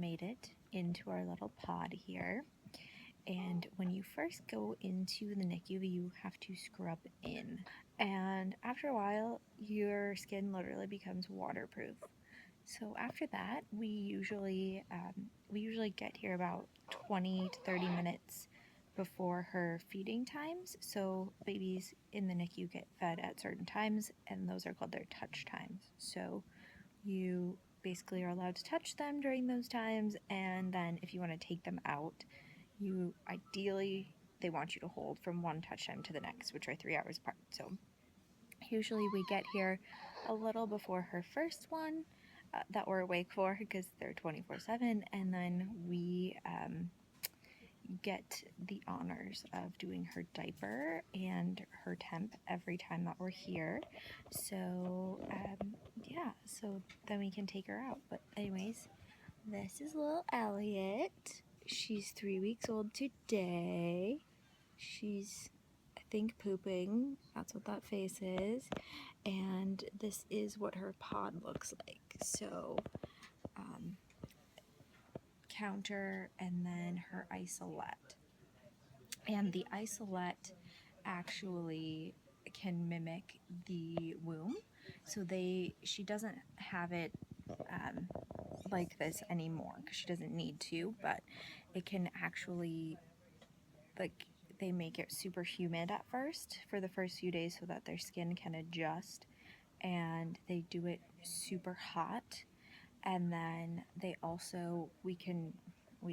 made it into our little pod here. And when you first go into the NICU, you have to scrub in. And after a while, your skin literally becomes waterproof. So after that, we usually get here about 20 to 30 minutes before her feeding times. So babies in the NICU get fed at certain times, and those are called their touch times. So you basically are allowed to touch them during those times, and then if you want to take them out, you ideally they want you to hold from one touch time to the next, which are 3 hours apart. So usually we get here a little before her first one that we're awake for because they're 24/7, and then we get the honors of doing her diaper and her temp every time that we're here. So yeah, so then we can take her out. But anyways, this is little Elliot. She's 3 weeks old today. She's, I think, pooping. That's what that face is. And this is what her pod looks like. So counter and then her isolette. And the isolette actually can mimic the womb. So she doesn't have it like this anymore because she doesn't need to, but it can actually, like, they make it super humid at first for the first few days so that their skin can adjust, and they do it super hot, and then they also, we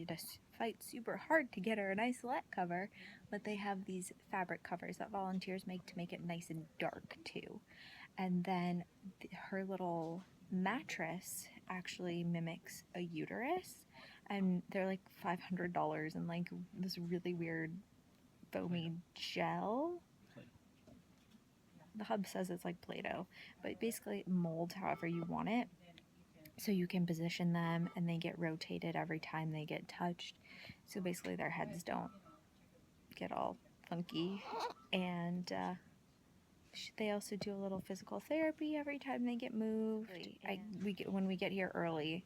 just fight super hard to get her an isolette cover, but they have these fabric covers that volunteers make to make it nice and dark too. And then her little mattress actually mimics a uterus, and they're like $500 and like this really weird foamy gel. The hub says it's like Play-Doh, but basically it molds however you want it. So you can position them and they get rotated every time they get touched. So basically their heads don't get all funky. And they also do a little physical therapy every time they get moved. When we get here early,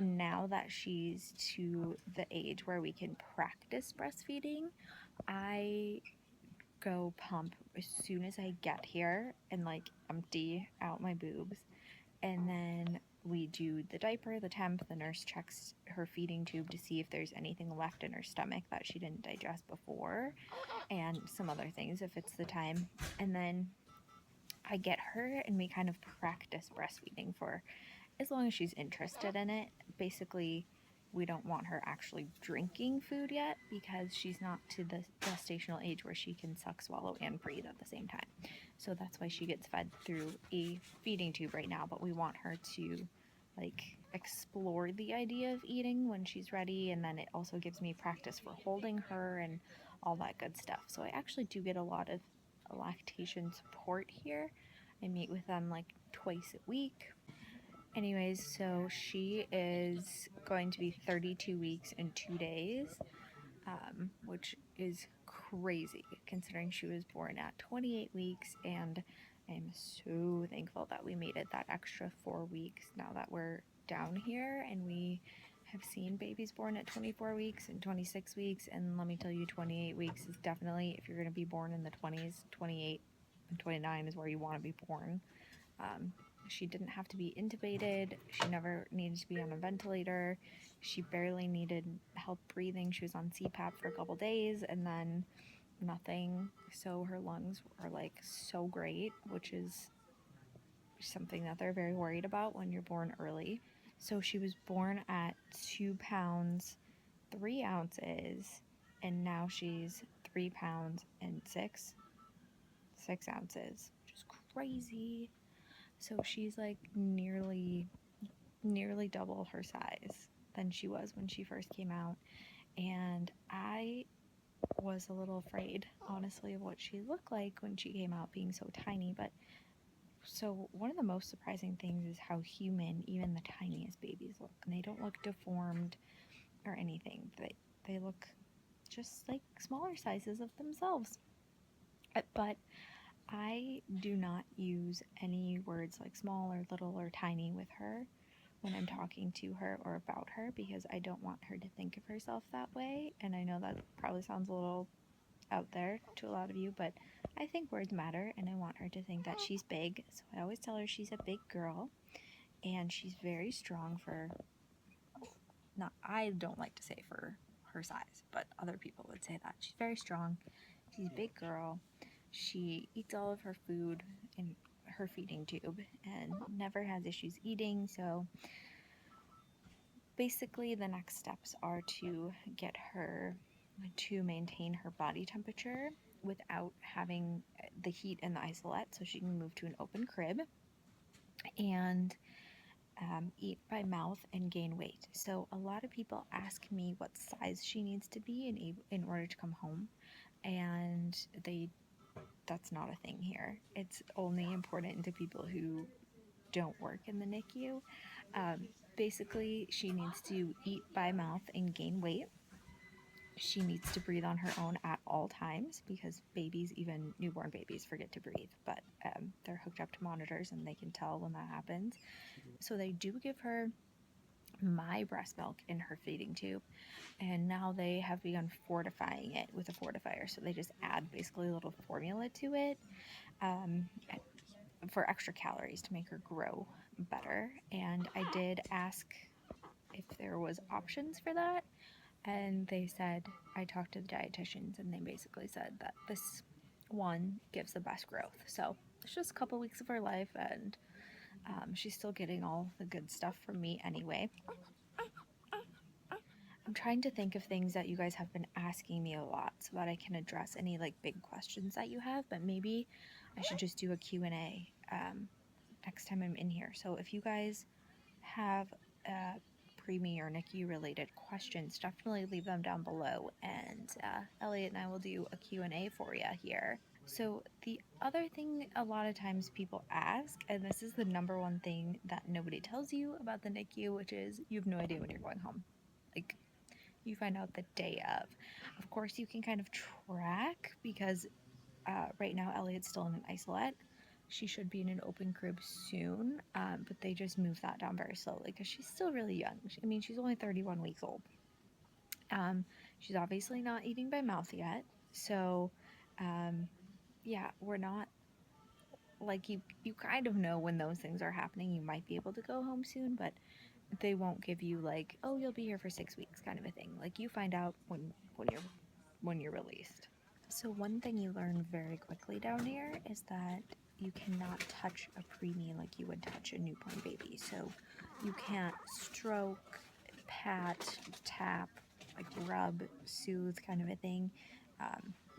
now that she's to the age where we can practice breastfeeding, I go pump as soon as I get here and like empty out my boobs, and then we do the diaper, the temp, the nurse checks her feeding tube to see if there's anything left in her stomach that she didn't digest before, and some other things if it's the time. And then I get her and we kind of practice breastfeeding for as long as she's interested in it. Basically, we don't want her actually drinking food yet because she's not to the gestational age where she can suck, swallow, and breathe at the same time. So that's why she gets fed through a feeding tube right now, but we want her to like explore the idea of eating when she's ready, and then it also gives me practice for holding her and all that good stuff. So I actually do get a lot of lactation support here. I meet with them like twice a week. Anyways, so she is going to be 32 weeks and 2 days, which is crazy considering she was born at 28 weeks, and I'm so thankful that we made it that extra 4 weeks now that we're down here, and we have seen babies born at 24 weeks and 26 weeks, and let me tell you, 28 weeks is definitely, if you're going to be born in the 20s, 28 and 29 is where you want to be born. She didn't have to be intubated. She never needed to be on a ventilator. She barely needed help breathing. She was on CPAP for a couple days and then nothing. So her lungs are like so great, which is something that they're very worried about when you're born early. So she was born at 2 pounds, 3 ounces, and now she's 3 pounds and 6 ounces, which is crazy. So she's like nearly double her size than she was when she first came out. And I was a little afraid, honestly, of what she looked like when she came out being so tiny. But so one of the most surprising things is how human even the tiniest babies look. And they don't look deformed or anything. They look just like smaller sizes of themselves. But I do not use any words like small or little or tiny with her when I'm talking to her or about her, because I don't want her to think of herself that way. And I know that probably sounds a little out there to a lot of you, but I think words matter, and I want her to think that she's big. So I always tell her she's a big girl, and she's very strong for, not, I don't like to say for her size, but other people would say that. She's very strong. She's a big girl. She eats all of her food in her feeding tube and never has issues eating. So basically, the next steps are to get her to maintain her body temperature without having the heat in the isolette, so she can move to an open crib and eat by mouth and gain weight. So a lot of people ask me what size she needs to be in order to come home, and that's not a thing here. It's only important to people who don't work in the NICU. Basically, she needs to eat by mouth and gain weight. She needs to breathe on her own at all times, because babies, even newborn babies, forget to breathe, but they're hooked up to monitors and they can tell when that happens. So they do give her my breast milk in her feeding tube, and now they have begun fortifying it with a fortifier. So they just add basically a little formula to it for extra calories to make her grow better. And I did ask if there was options for that, and they said, I talked to the dietitians, and they basically said that this one gives the best growth. So it's just a couple weeks of her life, and she's still getting all the good stuff from me anyway. I'm trying to think of things that you guys have been asking me a lot so that I can address any like big questions that you have, but maybe I should just do a Q&A next time I'm in here. So if you guys have preemie or NICU related questions, definitely leave them down below, and Elliot and I will do a Q&A for you here. So the other thing a lot of times people ask, and this is the number one thing that nobody tells you about the NICU, which is you have no idea when you're going home. Like, you find out the day of. Of course, you can kind of track, because right now Elliot's still in an isolette. She should be in an open crib soon, but they just move that down very slowly because she's still really young. I mean, she's only 31 weeks old. She's obviously not eating by mouth yet, so yeah, we're not, like, you kind of know when those things are happening. You might be able to go home soon, but they won't give you like, oh, you'll be here for 6 weeks kind of a thing. Like, you find out when you're released. So one thing you learn very quickly down here is that you cannot touch a preemie like you would touch a newborn baby. So you can't stroke, pat, tap, like rub, soothe kind of a thing.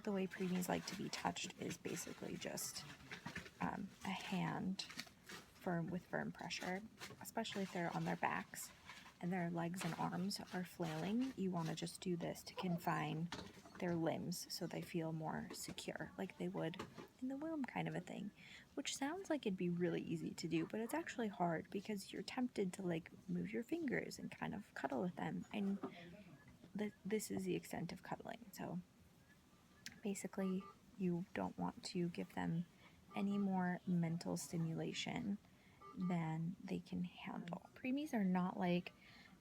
The way preemies like to be touched is basically just a hand with firm pressure, especially if they're on their backs and their legs and arms are flailing. You want to just do this to confine their limbs so they feel more secure, like they would in the womb kind of a thing, which sounds like it'd be really easy to do, but it's actually hard because you're tempted to like move your fingers and kind of cuddle with them, and this is the extent of cuddling. So basically, you don't want to give them any more mental stimulation than they can handle. Preemies are not like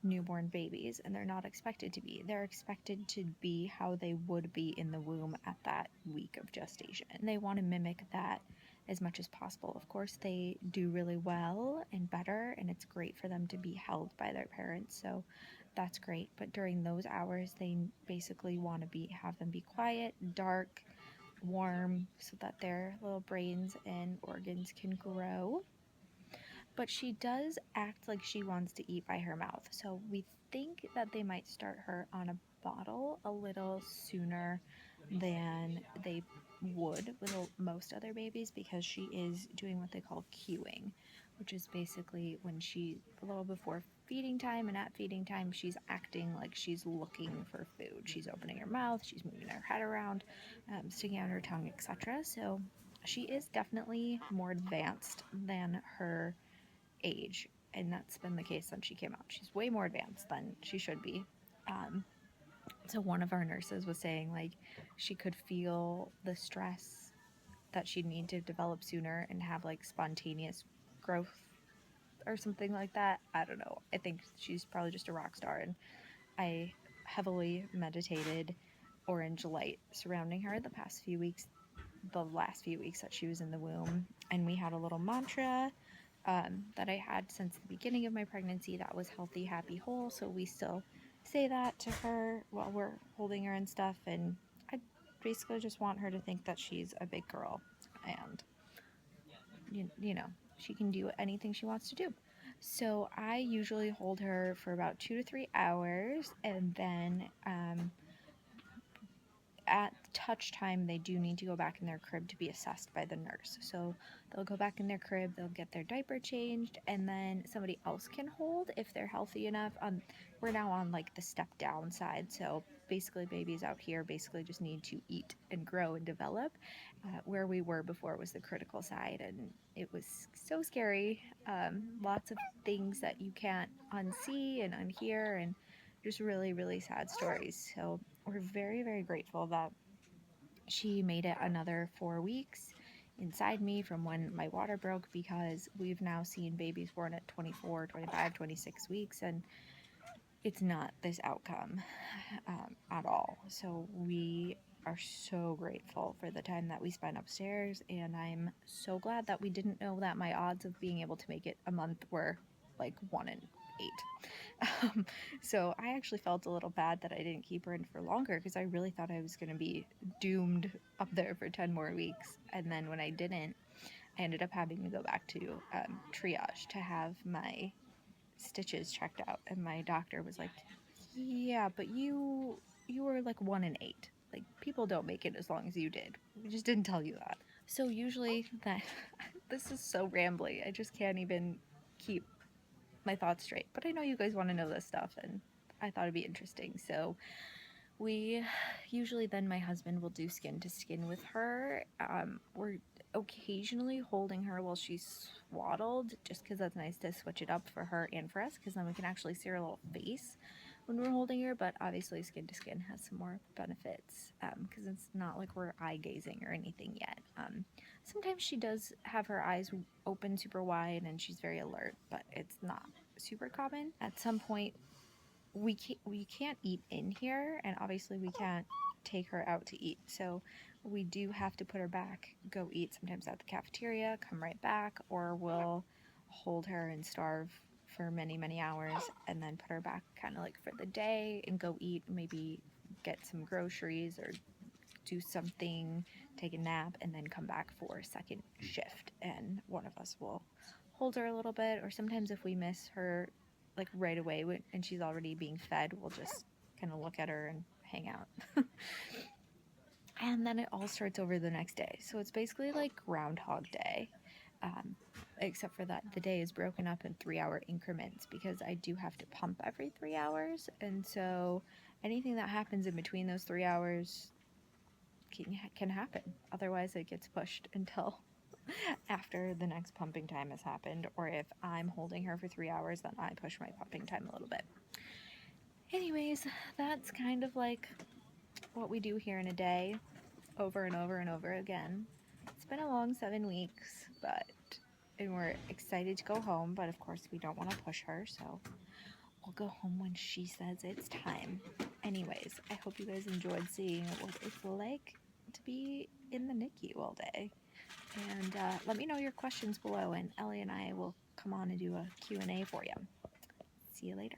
newborn babies, and they're not expected to be. They're expected to be how they would be in the womb at that week of gestation. And they want to mimic that as much as possible. Of course, they do really well and better, and it's great for them to be held by their parents, so that's great. But during those hours, they basically want to have them be quiet, dark, warm, so that their little brains and organs can grow. But she does act like she wants to eat by her mouth, so we think that they might start her on a bottle a little sooner than they would with most other babies, because she is doing what they call cueing, which is basically when she, a little before feeding time and at feeding time, she's acting like she's looking for food. She's opening her mouth, she's moving her head around, sticking out her tongue, etc. So she is definitely more advanced than her age, and that's been the case since she came out. She's way more advanced than she should be. So one of our nurses was saying like she could feel the stress that she'd need to develop sooner and have like spontaneous growth or something like that. I don't know. I think she's probably just a rock star, and I heavily meditated orange light surrounding her the last few weeks that she was in the womb. And we had a little mantra that I had since the beginning of my pregnancy that was healthy, happy, whole. So we still say that to her while we're holding her and stuff. And I basically just want her to think that she's a big girl and, you know, she can do anything she wants to do. So I usually hold her for about 2 to 3 hours, and then at touch time, they do need to go back in their crib to be assessed by the nurse. So they'll go back in their crib, they'll get their diaper changed, and then somebody else can hold if they're healthy enough. We're now on like the step down side, so basically babies out here basically just need to eat and grow and develop. Where we were before was the critical side, and it was so scary. Lots of things that you can't unsee and unhear, and just really, really sad stories. So we're very, very grateful that she made it another 4 weeks inside me from when my water broke, because we've now seen babies born at 24, 25, 26 weeks, and it's not this outcome at all. So we are so grateful for the time that we spent upstairs, and I'm so glad that we didn't know that my odds of being able to make it a month were like 1 in 8. So I actually felt a little bad that I didn't keep her in for longer, because I really thought I was going to be doomed up there for 10 more weeks. And then when I didn't, I ended up having to go back to triage to have my stitches checked out, and my doctor was like, yeah, but you were like 1 in 8. Like, people don't make it as long as you did. We just didn't tell you that. So usually that this is so rambly. I just can't even keep my thoughts straight. But I know you guys want to know this stuff, and I thought it'd be interesting. So we usually, then my husband will do skin to skin with her. We're occasionally holding her while she's swaddled, just because that's nice to switch it up for her and for us, because then we can actually see her little face when we're holding her. But obviously skin to skin has some more benefits, because it's not like we're eye gazing or anything yet. Sometimes she does have her eyes open super wide and she's very alert, but it's not super common. At some point, we can't eat in here, and obviously we can't take her out to eat, so we do have to put her back, go eat sometimes at the cafeteria, come right back, or we'll hold her and starve for many, many hours, and then put her back kind of like for the day and go eat, maybe get some groceries or do something, take a nap, and then come back for second shift, and one of us will hold her a little bit. Or sometimes if we miss her like right away and she's already being fed, we'll just kind of look at her and hang out. And then it all starts over the next day, so it's basically like Groundhog Day, except for that the day is broken up in 3-hour increments, because I do have to pump every 3 hours, and so anything that happens in between those 3 hours can happen. Otherwise it gets pushed until after the next pumping time has happened, or if I'm holding her for 3 hours, then I push my pumping time a little bit. Anyways, that's kind of like what we do here in a day, over and over and over again. It's been a long 7 weeks, and we're excited to go home, but of course we don't want to push her, so we'll go home when she says it's time. Anyways, I hope you guys enjoyed seeing what it's like to be in the NICU all day. And let me know your questions below, and Ellie and I will come on and do a Q&A for you. See you later.